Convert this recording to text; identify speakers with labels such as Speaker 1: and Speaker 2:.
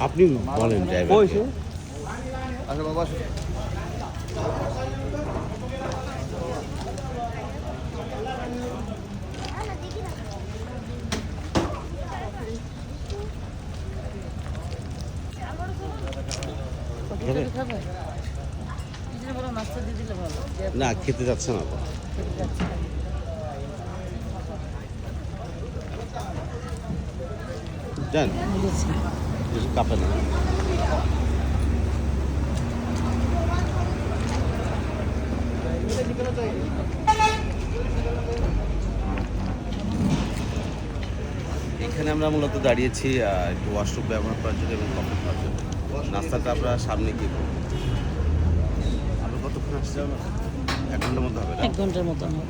Speaker 1: আপনি বলেন
Speaker 2: আচ্ছা বাবা
Speaker 1: না খেতে যাচ্ছে না তো জান কাপে না এখানে আমরা মূলত দাঁড়িয়েছি একটু ওয়াশরুম ব্যবহার করার জন্য এবং কফি খাওয়ার জন্য নাস্তাটা আমরা সামনে গিয়ে করবো আমরা কতক্ষণ আসছি 1 ঘন্টার মধ্যে হবে
Speaker 3: 1 ঘন্টার মতো
Speaker 1: হবে